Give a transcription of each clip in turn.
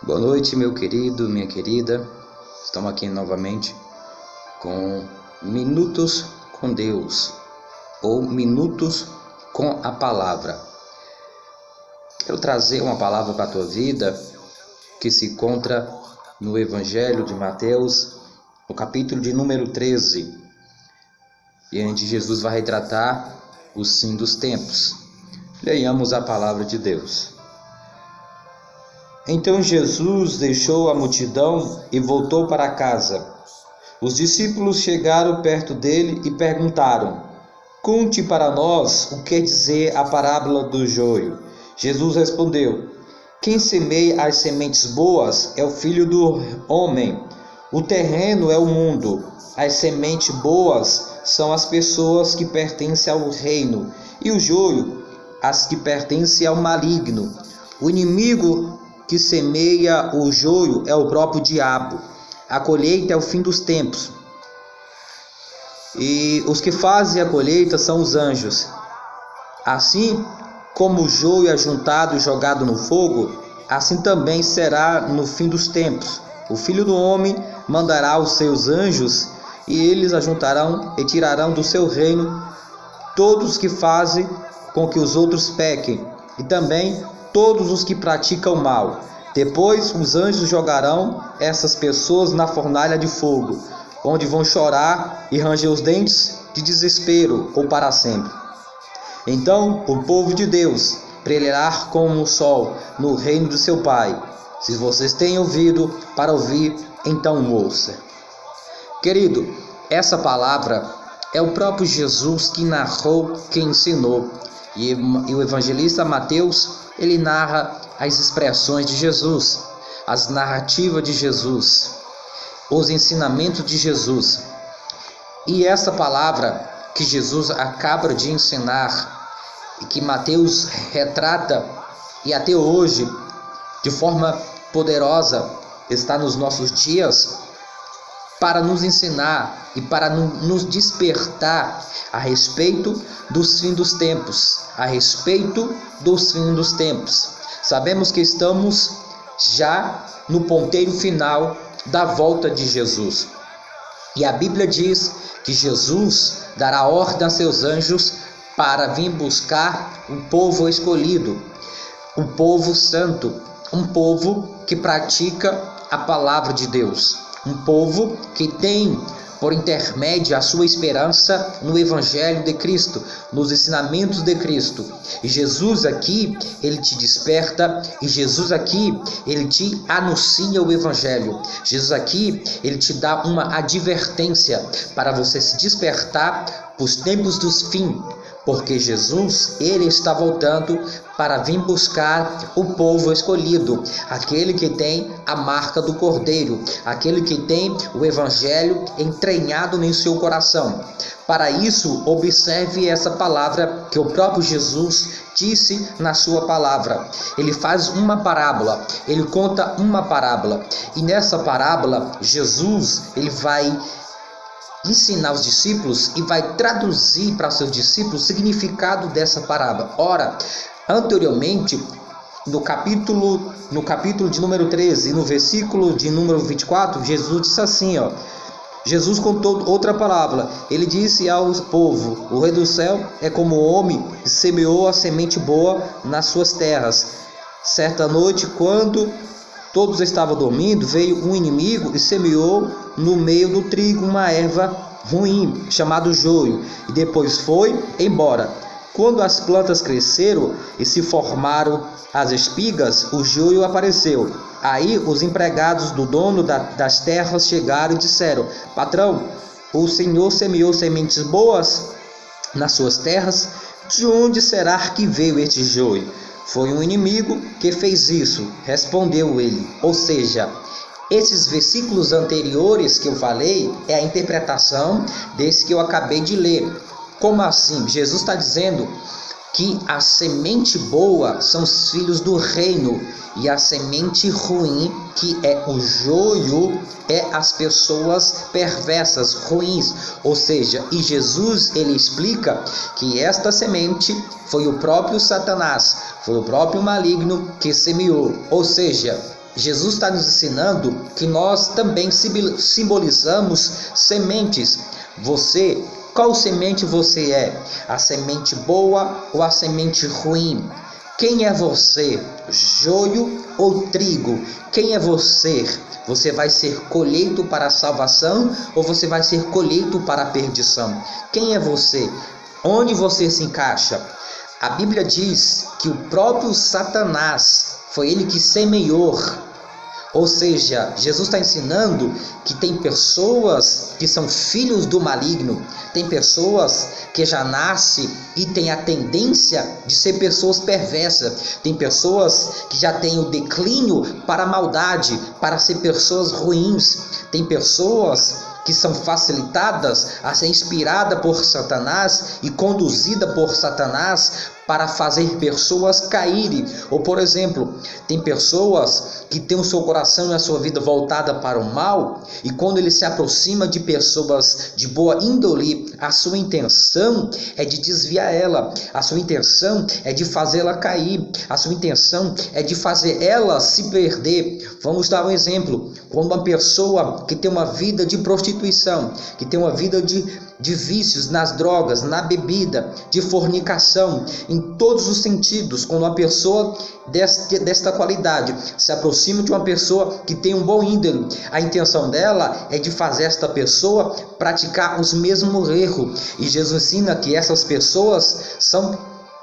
Boa noite, meu querido, minha querida. Estamos aqui novamente com Minutos com Deus, ou Minutos com a Palavra. Quero trazer uma palavra para a tua vida que se encontra no Evangelho de Mateus, no capítulo de número 13, e onde Jesus vai retratar o fim dos tempos. Leiamos a palavra de Deus. Então Jesus deixou a multidão e voltou para casa. Os discípulos chegaram perto dele e perguntaram: "Conte para nós o que quer dizer a parábola do joio." Jesus respondeu: "Quem semeia as sementes boas é o Filho do Homem. O terreno é o mundo. As sementes boas são as pessoas que pertencem ao reino, e o joio, as que pertencem ao maligno. O inimigo que semeia o joio é o próprio diabo. A colheita é o fim dos tempos, e os que fazem a colheita são os anjos. Assim como o joio é juntado e jogado no fogo, assim também será no fim dos tempos. O Filho do Homem mandará os seus anjos, e eles ajuntarão e tirarão do seu reino todos os que fazem com que os outros pequem, e também todos os que praticam mal. Depois os anjos jogarão essas pessoas na fornalha de fogo, onde vão chorar e ranger os dentes de desespero ou para sempre. Então o povo de Deus brilhará como o sol no reino de seu Pai. Se vocês têm ouvido para ouvir, então ouça." Querido, essa palavra é o próprio Jesus que narrou, que ensinou. E o evangelista Mateus, ele narra as expressões de Jesus, as narrativas de Jesus, os ensinamentos de Jesus. E essa palavra que Jesus acaba de ensinar, e que Mateus retrata, e até hoje, de forma poderosa, está nos nossos dias, para nos ensinar e para nos despertar a respeito dos fins dos tempos, a respeito dos fins dos tempos. Sabemos que estamos já no ponteiro final da volta de Jesus. E a Bíblia diz que Jesus dará ordem a seus anjos para vir buscar um povo escolhido, um povo santo, um povo que pratica a palavra de Deus, um povo que tem por intermédio a sua esperança no Evangelho de Cristo, nos ensinamentos de Cristo. E Jesus aqui, ele te desperta, e Jesus aqui, ele te anuncia o Evangelho. Jesus aqui, ele te dá uma advertência para você se despertar para os tempos dos fins, porque Jesus, ele está voltando para vir buscar o povo escolhido, aquele que tem a marca do Cordeiro, aquele que tem o Evangelho entranhado em seu coração. Para isso, observe essa palavra que o próprio Jesus disse na sua palavra. Ele faz uma parábola, ele conta uma parábola, e nessa parábola, Jesus, ele vai ensinar os discípulos e vai traduzir para seus discípulos o significado dessa parábola. Ora, anteriormente, no capítulo de número 13, no versículo de número 24, Jesus disse assim, Jesus contou outra parábola. Ele disse ao povo: "O rei do céu é como o homem que semeou a semente boa nas suas terras. Certa noite, quando todos estavam dormindo, veio um inimigo e semeou no meio do trigo uma erva ruim, chamada joio, e depois foi embora. Quando as plantas cresceram e se formaram as espigas, o joio apareceu. Aí os empregados do dono das terras chegaram e disseram: 'Patrão, o senhor semeou sementes boas nas suas terras. De onde será que veio este joio?' 'Foi um inimigo que fez isso,' respondeu ele." Ou seja, esses versículos anteriores que eu falei é a interpretação desse que eu acabei de ler. Como assim? Jesus está dizendo que a semente boa são os filhos do reino, e a semente ruim, que é o joio, é as pessoas perversas, ruins. Ou seja, e Jesus, ele explica que esta semente foi o próprio Satanás, foi o próprio maligno que semeou. Ou seja, Jesus está nos ensinando que nós também simbolizamos sementes. Qual semente você é? A semente boa ou a semente ruim? Quem é você? Joio ou trigo? Quem é você? Você vai ser colheito para a salvação ou você vai ser colheito para a perdição? Quem é você? Onde você se encaixa? A Bíblia diz que o próprio Satanás foi ele que semeou. Ou seja, Jesus está ensinando que tem pessoas que são filhos do maligno, tem pessoas que já nascem e têm a tendência de ser pessoas perversas, tem pessoas que já têm o declínio para a maldade, para ser pessoas ruins, tem pessoas que são facilitadas a ser inspirada por Satanás e conduzida por Satanás para fazer pessoas caírem. Ou, por exemplo, tem pessoas que têm o seu coração e a sua vida voltada para o mal, e quando ele se aproxima de pessoas de boa índole, a sua intenção é de desviar ela, a sua intenção é de fazê-la cair, a sua intenção é de fazer ela se perder. Vamos dar um exemplo: quando uma pessoa que tem uma vida de prostituição, que tem uma vida de vícios nas drogas, na bebida, de fornicação, em todos os sentidos, quando uma pessoa desta qualidade se aproxima de uma pessoa que tem um bom índole, a intenção dela é de fazer esta pessoa praticar os mesmos erros. E Jesus ensina que essas pessoas são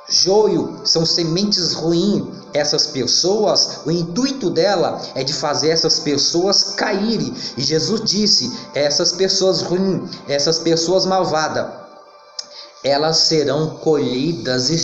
joio, são sementes ruins. Essas pessoas, o intuito dela é de fazer essas pessoas caírem. E Jesus disse: essas pessoas ruins, essas pessoas malvadas, elas serão colhidas e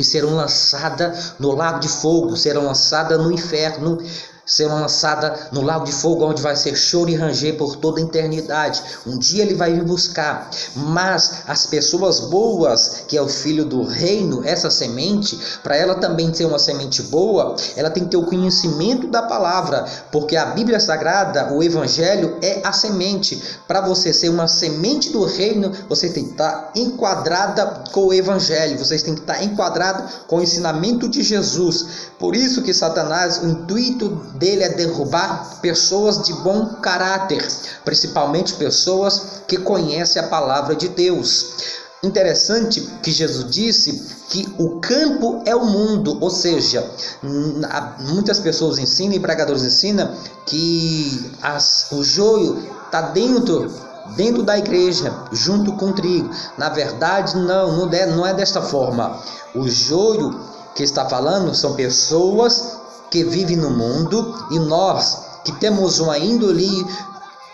serão lançadas no lago de fogo, serão lançadas no inferno, serão lançadas no lago de fogo, onde vai ser choro e ranger por toda a eternidade. Um dia ele vai vir buscar. Mas as pessoas boas, que é o filho do reino, essa semente, para ela também ser uma semente boa, ela tem que ter o conhecimento da palavra, porque a Bíblia Sagrada, o Evangelho, é a semente. Para você ser uma semente do reino, você tem que estar enquadrada com o Evangelho, você tem que estar enquadrado com o ensinamento de Jesus. Por isso que Satanás, o intuito dele é derrubar pessoas de bom caráter, principalmente pessoas que conhecem a palavra de Deus. Interessante que Jesus disse que o campo é o mundo, ou seja, muitas pessoas ensinam e pregadores ensinam que o joio está dentro da igreja, junto com o trigo. Na verdade, não é desta forma. O joio que está falando são pessoas que vivem no mundo, e nós que temos uma índole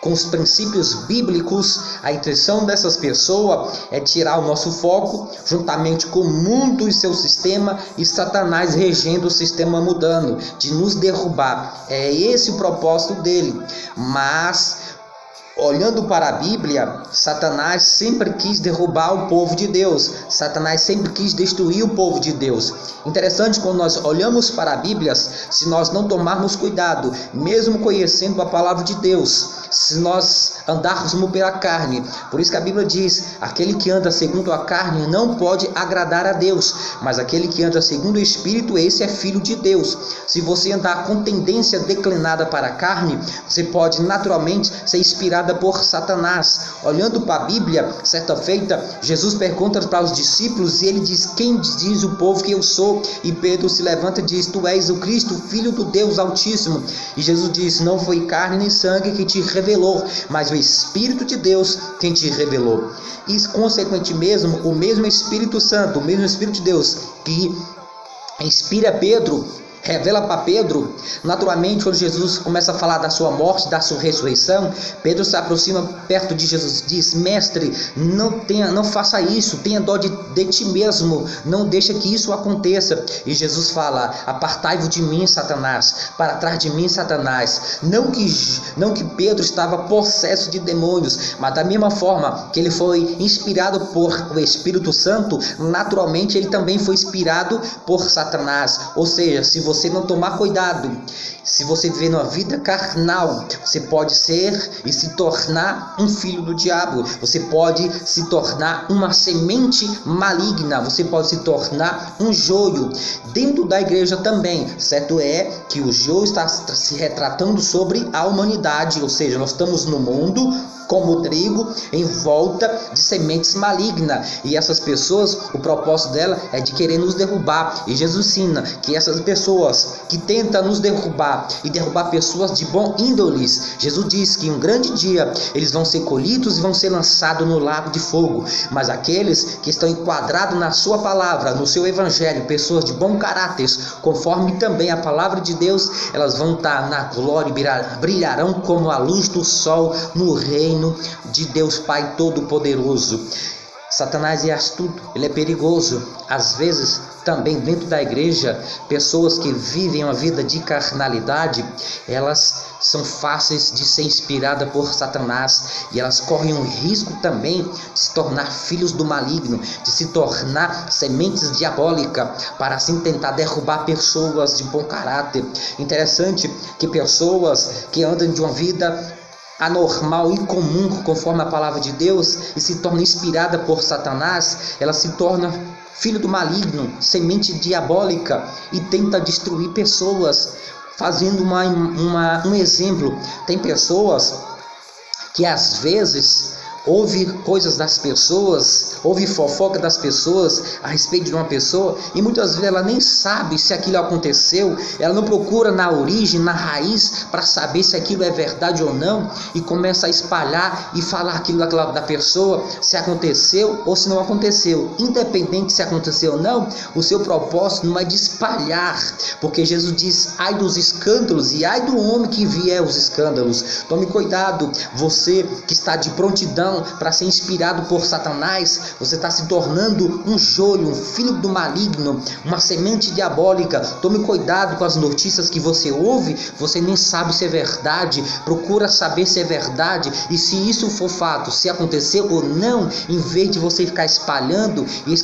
com os princípios bíblicos, a intenção dessas pessoas é tirar o nosso foco juntamente com o mundo e seu sistema, e Satanás regendo o sistema mudando, de nos derrubar. É esse o propósito dele. Mas olhando para a Bíblia, Satanás sempre quis derrubar o povo de Deus. Satanás sempre quis destruir o povo de Deus. Interessante, quando nós olhamos para a Bíblia, se nós não tomarmos cuidado, mesmo conhecendo a palavra de Deus, se nós andarmos pela carne, por isso que a Bíblia diz: aquele que anda segundo a carne não pode agradar a Deus, mas aquele que anda segundo o Espírito, esse é filho de Deus. Se você andar com tendência declinada para a carne, você pode naturalmente ser inspirado por Satanás. Olhando para a Bíblia, certa feita, Jesus pergunta para os discípulos e ele diz: quem diz o povo que eu sou? E Pedro se levanta e diz: tu és o Cristo, filho do Deus Altíssimo. E Jesus diz: não foi carne nem sangue que te revelou, mas o Espírito de Deus quem te revelou. E consequentemente mesmo, o mesmo Espírito Santo, o mesmo Espírito de Deus que inspira Pedro, revela para Pedro. Naturalmente, quando Jesus começa a falar da sua morte, da sua ressurreição, Pedro se aproxima perto de Jesus e diz: mestre, não faça isso, tenha dó de ti mesmo, não deixa que isso aconteça. E Jesus fala: apartai-vos de mim, Satanás, para trás de mim, Satanás. Não que Pedro estava possesso de demônios, mas da mesma forma que ele foi inspirado por o Espírito Santo, naturalmente ele também foi inspirado por Satanás. Ou seja, se você você não tomar cuidado, se você viver numa vida carnal, você pode ser e se tornar um filho do diabo. Você pode se tornar uma semente maligna. Você pode se tornar um joio dentro da igreja também. Certo é que o joio está se retratando sobre a humanidade, ou seja, nós estamos no mundo como o trigo em volta de sementes malignas, e essas pessoas, o propósito dela é de querer nos derrubar. E Jesus ensina que essas pessoas que tentam nos derrubar e derrubar pessoas de bom índoles, Jesus diz que um grande dia eles vão ser colhidos e vão ser lançados no lago de fogo. Mas aqueles que estão enquadrados na sua palavra, no seu evangelho, pessoas de bom caráter, conforme também a palavra de Deus, elas vão estar na glória e brilharão como a luz do sol no reino de Deus Pai Todo-Poderoso. Satanás é astuto, ele é perigoso. Às vezes, também dentro da igreja, pessoas que vivem uma vida de carnalidade, elas são fáceis de ser inspiradas por Satanás, e elas correm um risco também de se tornar filhos do maligno, de se tornar sementes diabólicas, para assim tentar derrubar pessoas de bom caráter. Interessante que pessoas que andam de uma vida anormal, incomum, conforme a palavra de Deus, e se torna inspirada por Satanás, ela se torna filho do maligno, semente diabólica, e tenta destruir pessoas, fazendo um exemplo. Tem pessoas que às vezes ouve coisas das pessoas, ouve fofoca das pessoas a respeito de uma pessoa, e muitas vezes ela nem sabe se aquilo aconteceu, ela não procura na origem, na raiz, para saber se aquilo é verdade ou não, e começa a espalhar e falar aquilo da pessoa, se aconteceu ou se não aconteceu. Independente se aconteceu ou não, o seu propósito não é de espalhar, porque Jesus diz: ai dos escândalos e ai do homem que vier os escândalos. Tome cuidado, você que está de prontidão para ser inspirado por Satanás, você está se tornando um joio, um filho do maligno, uma semente diabólica. Tome cuidado com as notícias que você ouve, você nem sabe se é verdade. Procura saber se é verdade, e se isso for fato, se aconteceu ou não, em vez de você ficar espalhando e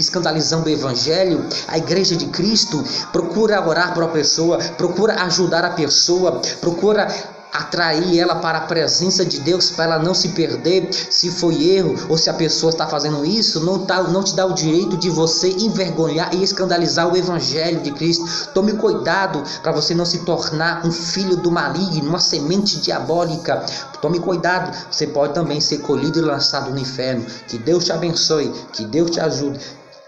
escandalizando o evangelho, a igreja de Cristo. Procura orar por uma pessoa, procura ajudar a pessoa, procura atrair ela para a presença de Deus, para ela não se perder. Se foi erro ou se a pessoa está fazendo isso, não te dá o direito de você envergonhar e escandalizar o evangelho de Cristo. Tome cuidado para você não se tornar um filho do maligno, uma semente diabólica. Tome cuidado, você pode também ser colhido e lançado no inferno. Que Deus te abençoe, que Deus te ajude.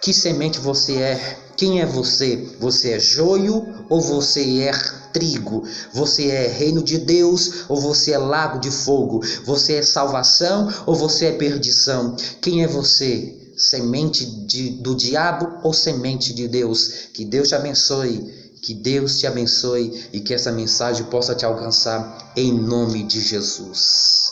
Que semente você é? Quem é você? Você é joio ou você é trigo? Você é reino de Deus ou você é lago de fogo? Você é salvação ou você é perdição? Quem é você? Semente do diabo ou semente de Deus? Que Deus te abençoe, que Deus te abençoe, e que essa mensagem possa te alcançar em nome de Jesus.